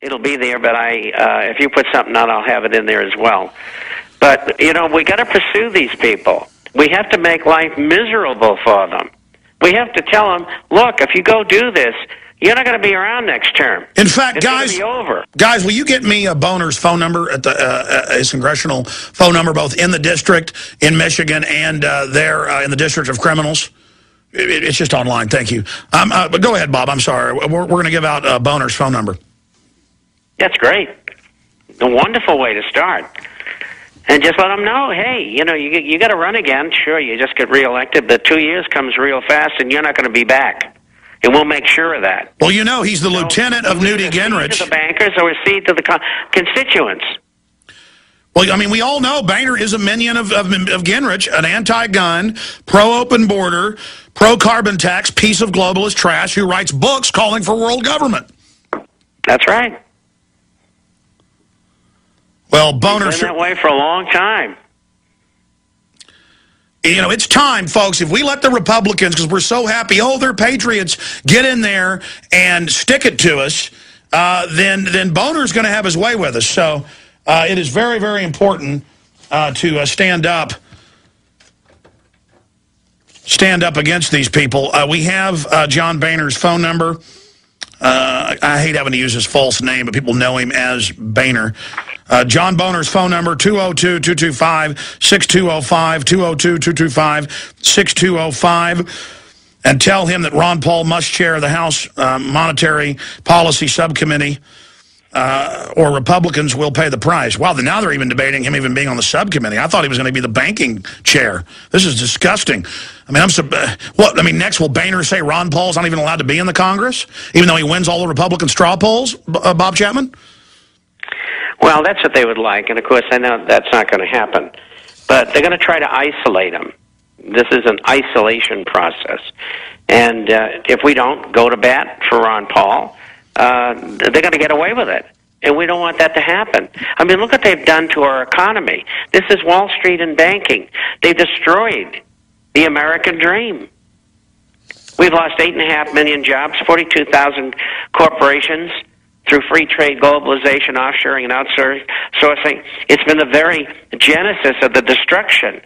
It'll be there, but if you put something out, I'll have it in there as well. But, you know, we got to pursue these people. We have to make life miserable for them. We have to tell them, look, if you go do this, you're not going to be around next term. In fact, it's guys, be over. Guys, will you get me Boner's phone number at his congressional phone number, both in the district in Michigan and there in the District of Criminals? It's just online. Thank you. But go ahead, Bob. I'm sorry. We're going to give out Boner's phone number. That's great. A wonderful way to start. And just let them know, hey, you know, you got to run again. Sure, you just get reelected, but 2 years comes real fast, and you're not going to be back. And we'll make sure of that. Well, you know, he's the lieutenant of Newt Gingrich. To the bankers or a seed to the constituents. Well, I mean, we all know Boehner is a minion of Gingrich, an anti-gun, pro-open border, pro-carbon tax, piece of globalist trash who writes books calling for world government. That's right. Well, Boehner... He's been that way for a long time. You know, it's time, folks, if we let the Republicans, because we're so happy, oh, they're patriots, get in there and stick it to us, then Boehner's going to have his way with us. So it is very, very important to stand up against these people. We have John Boehner's phone number. I hate having to use his false name, but people know him as Boehner. John Boehner's phone number, 202-225-6205, 202-225-6205. And tell him that Ron Paul must chair the House Monetary Policy Subcommittee, or Republicans will pay the price. Wow, now they're even debating him even being on the subcommittee. I thought he was going to be the banking chair. This is disgusting. I mean, next will Boehner say Ron Paul's not even allowed to be in the Congress, even though he wins all the Republican straw polls, Bob Chapman? Well, that's what they would like, and of course I know that's not going to happen. But they're going to try to isolate him. This is an isolation process. And if we don't go to bat for Ron Paul, they're going to get away with it. And we don't want that to happen. I mean, look what they've done to our economy. This is Wall Street and banking. They destroyed the American dream. We've lost 8.5 million jobs, 42,000 corporations through free trade, globalization, offshoring, and outsourcing. It's been the very genesis of the destruction.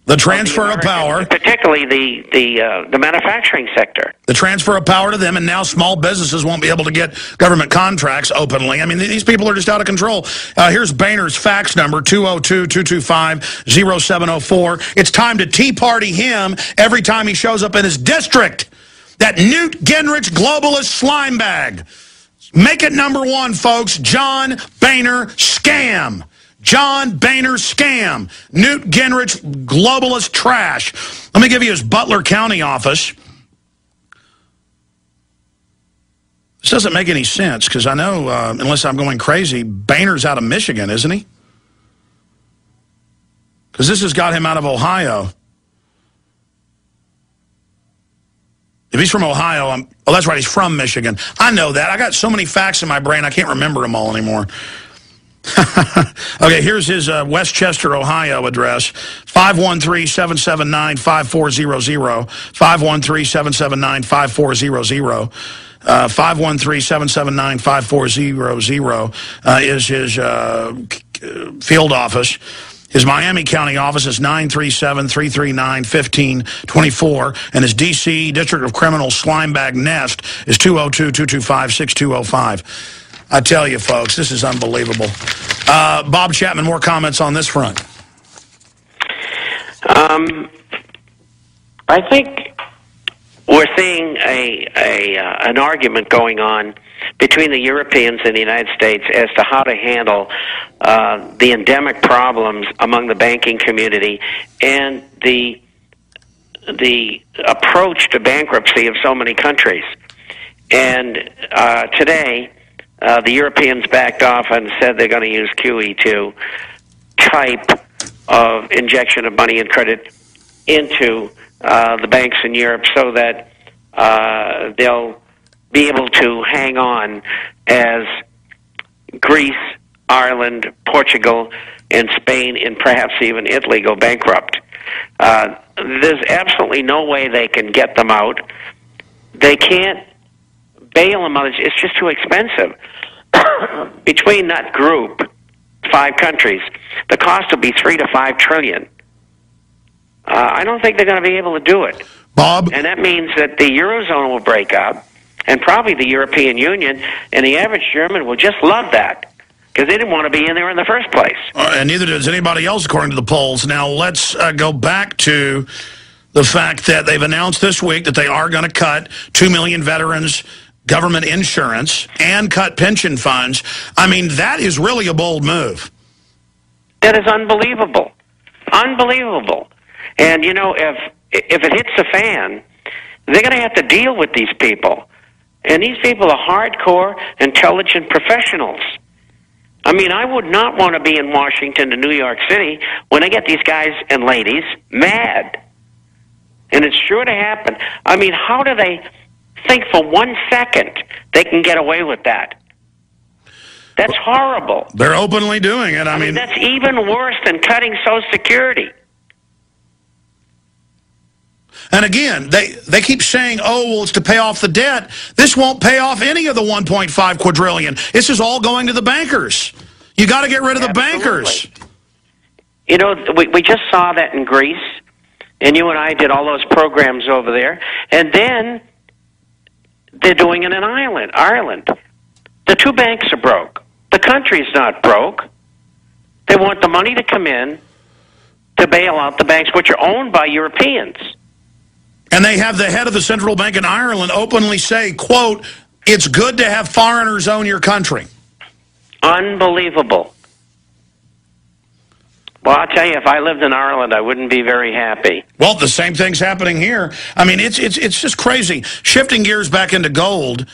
The transfer of power. Particularly the manufacturing sector. The transfer of power to them, and now small businesses won't be able to get government contracts openly. I mean, these people are just out of control. Here's Boehner's fax number, 202-225-0704. It's time to Tea Party him every time he shows up in his district. That Newt Gingrich globalist slime bag. Make it number one, folks. John Boehner scam. John Boehner scam. Newt Gingrich globalist trash. Let me give you his Butler County office. This doesn't make any sense because I know, unless I'm going crazy, Boehner's out of Michigan, isn't he? Because this has got him out of Ohio. If he's from Ohio, oh, that's right, he's from Michigan. I know that. I got so many facts in my brain, I can't remember them all anymore. Okay, here's his Westchester, Ohio address, 513-779-5400, 513-779-5400, 513-779-5400 is his field office. His Miami County office is 937-339-1524, and his D.C. District of Criminal Slimebag Nest is 202-225-6205. I tell you, folks, this is unbelievable. Bob Chapman, more comments on this front? I think we're seeing an argument going on between the Europeans and the United States as to how to handle the endemic problems among the banking community and the approach to bankruptcy of so many countries. And today, the Europeans backed off and said they're going to use QE2 type of injection of money and credit into the banks in Europe so that they'll be able to hang on as Greece, Ireland, Portugal, and Spain, and perhaps even Italy go bankrupt. There's absolutely no way they can get them out. They can't bail them out. It's just too expensive. between that group, 5 countries, the cost will be $3 to $5 trillion. I don't think they're going to be able to do it, Bob. And that means that the Eurozone will break up, and probably the European Union, and the average German will just love that, because they didn't want to be in there in the first place. And neither does anybody else, according to the polls. Now, let's go back to the fact that they've announced this week that they are going to cut 2 million veterans' government insurance and cut pension funds. I mean, that is really a bold move. That is unbelievable. Unbelievable. And, you know, if it hits the fan, they're going to have to deal with these people. And these people are hardcore, intelligent professionals. I mean, I would not want to be in Washington and New York City when I get these guys and ladies mad. And it's sure to happen. I mean, how do they think for 1 second they can get away with that? That's horrible. They're openly doing it. I mean, that's even worse than cutting Social Security. And again, they keep saying, oh, well, it's to pay off the debt. This won't pay off any of the 1.5 quadrillion. This is all going to the bankers. You got to get rid of the bankers. You know, we just saw that in Greece, and you and I did all those programs over there. And then they're doing it in Ireland. The 2 banks are broke. The country's not broke. They want the money to come in to bail out the banks, which are owned by Europeans. And they have the head of the central bank in Ireland openly say, quote, it's good to have foreigners own your country. Unbelievable. Well, I'll tell you, if I lived in Ireland, I wouldn't be very happy. Well, the same thing's happening here. I mean, it's just crazy. Shifting gears back into gold,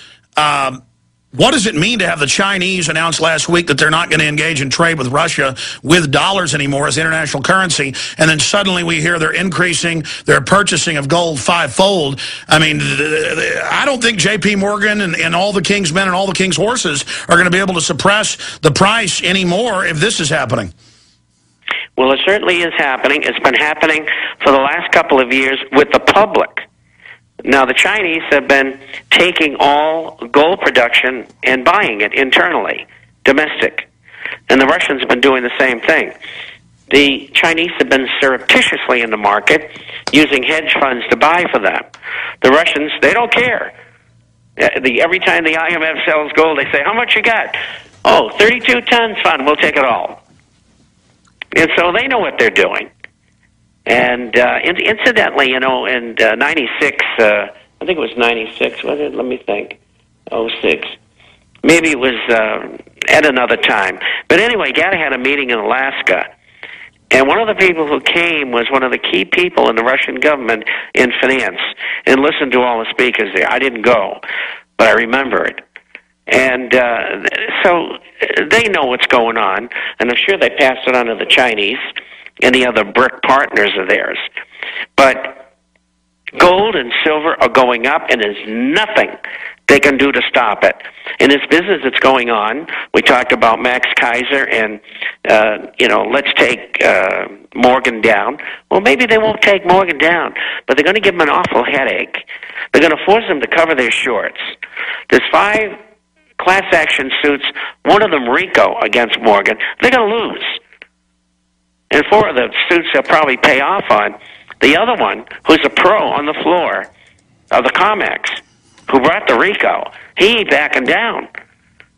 what does it mean to have the Chinese announce last week that they're not going to engage in trade with Russia with dollars anymore as international currency, and then suddenly we hear they're increasing their purchasing of gold 5-fold? I mean, I don't think J.P. Morgan and all the king's men and all the king's horses are going to be able to suppress the price anymore if this is happening. Well, it certainly is happening. It's been happening for the last couple of years with the public. Now, the Chinese have been taking all gold production and buying it internally, domestic. And the Russians have been doing the same thing. The Chinese have been surreptitiously in the market, using hedge funds to buy for them. The Russians, they don't care. Every time the IMF sells gold, they say, how much you got? Oh, 32 tons, fine, we'll take it all. And so they know what they're doing. And incidentally, you know, in 96, I think it was 96, was it? Let me think. 06. Maybe it was at another time. But anyway, Gatta had a meeting in Alaska. And one of the people who came was one of the key people in the Russian government in finance, and listened to all the speakers there. I didn't go, but I remember it. And so they know what's going on, and I'm sure they passed it on to the Chinese and the other BRIC partners of theirs. But gold and silver are going up, and there's nothing they can do to stop it. In this business that's going on, we talked about Max Kaiser and, let's take Morgan down. Well, maybe they won't take Morgan down, but they're going to give them an awful headache. They're going to force them to cover their shorts. There's 5 class action suits, one of them RICO against Morgan. They're going to lose. And 4 of the suits they'll probably pay off on. The other one, who's a pro on the floor of the COMEX, who brought the RICO, he ain't backing down.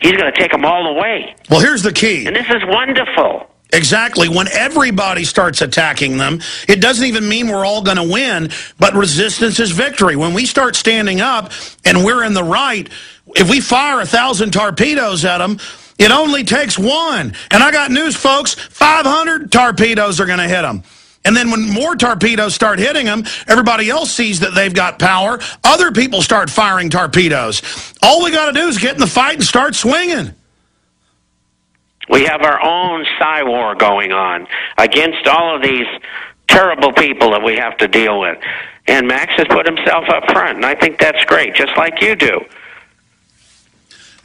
He's going to take them all away. Well, here's the key. And this is wonderful. Exactly. When everybody starts attacking them, it doesn't even mean we're all going to win, but resistance is victory. When we start standing up and we're in the right, if we fire 1,000 torpedoes at them, it only takes 1. And I got news, folks, 500 torpedoes are going to hit them. And then when more torpedoes start hitting them, everybody else sees that they've got power. Other people start firing torpedoes. All we got to do is get in the fight and start swinging. We have our own psy war going on against all of these terrible people that we have to deal with. And Max has put himself up front, and I think that's great, just like you do.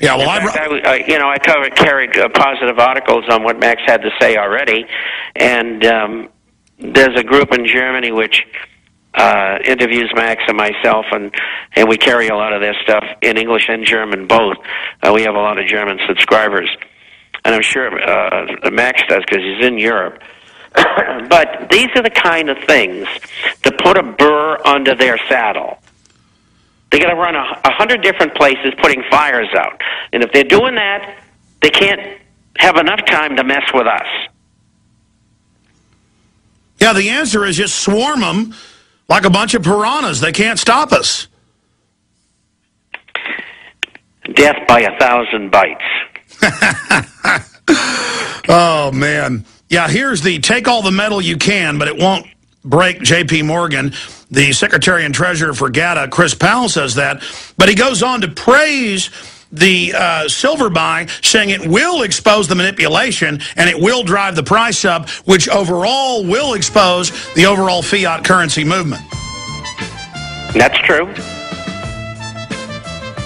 Yeah, well, I carried positive articles on what Max had to say already, and there's a group in Germany which interviews Max and myself, and we carry a lot of their stuff in English and German both. We have a lot of German subscribers, and I'm sure Max does because he's in Europe. But these are the kind of things that put a burr under their saddle. They got to run 100 different places putting fires out, and if they're doing that, they can't have enough time to mess with us. Yeah, the answer is just swarm them like a bunch of piranhas. They can't stop us. Death by 1,000 bites. Oh, man. Yeah, here's the take all the metal you can, but it won't break J.P. Morgan. The Secretary and Treasurer for GATA, Chris Powell, says that. But he goes on to praise the silver buy, saying it will expose the manipulation and it will drive the price up, which overall will expose the overall fiat currency movement. That's true.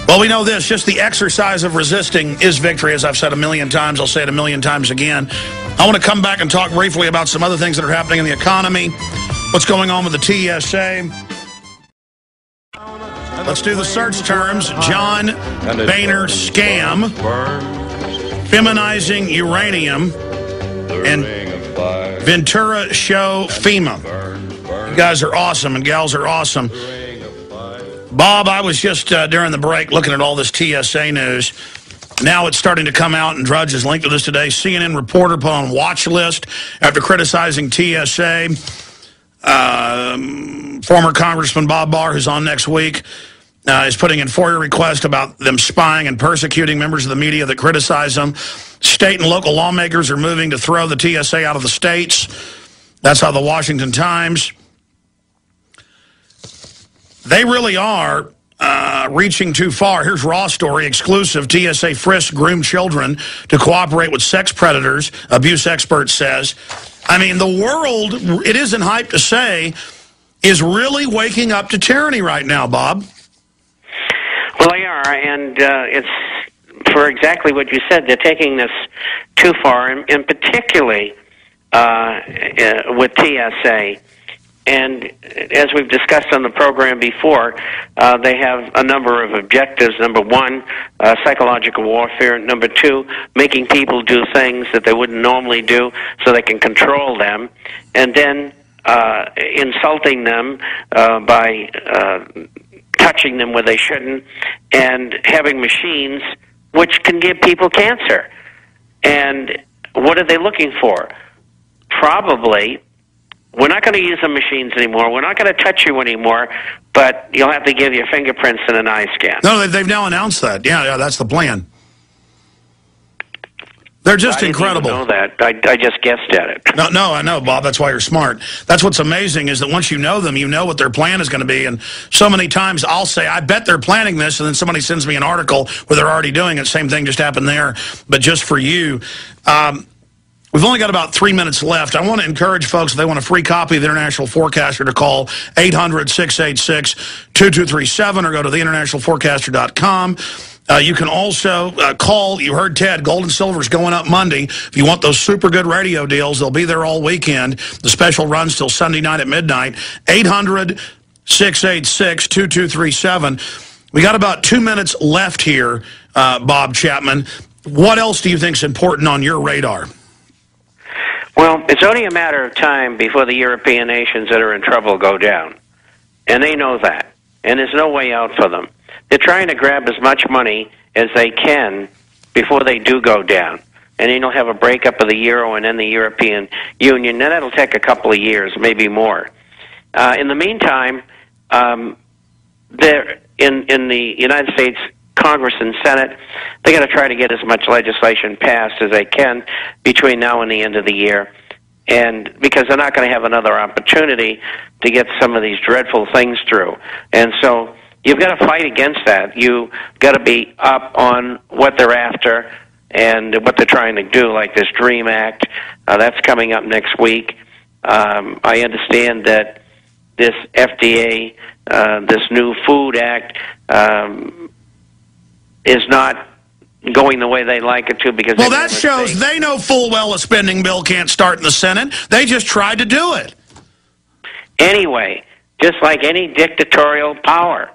Well, we know this. Just the exercise of resisting is victory, as I've said a million times. I'll say it a million times again. I want to come back and talk briefly about some other things that are happening in the economy, what's going on with the TSA. Let's do the search terms. John Boehner scam, feminizing uranium, and Ventura show FEMA. You guys are awesome, and gals are awesome. Bob, I was just during the break looking at all this TSA news. Now it's starting to come out, and Drudge is linked to this today. CNN reporter put on watch list after criticizing TSA. Former Congressman Bob Barr, who's on next week, is putting in FOIA request about them spying and persecuting members of the media that criticize them. State and local lawmakers are moving to throw the TSA out of the states. That's how the Washington Times. They really are reaching too far. Here's raw story, exclusive. TSA frisks groomed children to cooperate with sex predators, abuse expert says. I mean, the world, it isn't hype to say, is really waking up to tyranny right now, Bob. Well, they are, and it's for exactly what you said. They're taking this too far, and particularly with TSA. And as we've discussed on the program before, they have a number of objectives. Number one, psychological warfare. Number two, making people do things that they wouldn't normally do so they can control them. And then insulting them by touching them where they shouldn't, and having machines which can give people cancer. And what are they looking for? Probably, we're not going to use the machines anymore. We're not going to touch you anymore, but you'll have to give your fingerprints and an eye scan. No, they've now announced that. Yeah, that's the plan. They're just incredible. I didn't even know that. I just guessed at it. No, I know, Bob. That's why you're smart. That's what's amazing is that once you know them, you know what their plan is going to be. And so many times I'll say, I bet they're planning this, and then somebody sends me an article where they're already doing it. Same thing just happened there. But just for you, we've only got about 3 minutes left. I want to encourage folks, if they want a free copy of the International Forecaster, to call 800-686-2237 or go to theinternationalforecaster.com. You can also call, you heard Ted, gold and silver is going up Monday. If you want those super good radio deals, they'll be there all weekend. The special runs till Sunday night at midnight. 800-686-2237. We got about 2 minutes left here, Bob Chapman. What else do you think is important on your radar? Well, it's only a matter of time before the European nations that are in trouble go down. And they know that. And there's no way out for them. They're trying to grab as much money as they can before they do go down. And then you'll have a breakup of the euro and then the European Union. And that'll take a couple of years, maybe more. In the meantime, they're in the United States Congress and Senate, they're going to try to get as much legislation passed as they can between now and the end of the year. And because they're not going to have another opportunity to get some of these dreadful things through. And so you've got to fight against that. You've got to be up on what they're after and what they're trying to do, like this DREAM Act. That's coming up next week. I understand that this FDA, this new Food Act, is not going the way they like it to because... Well, that shows they know full well a spending bill can't start in the Senate. They just tried to do it. Anyway, just like any dictatorial power.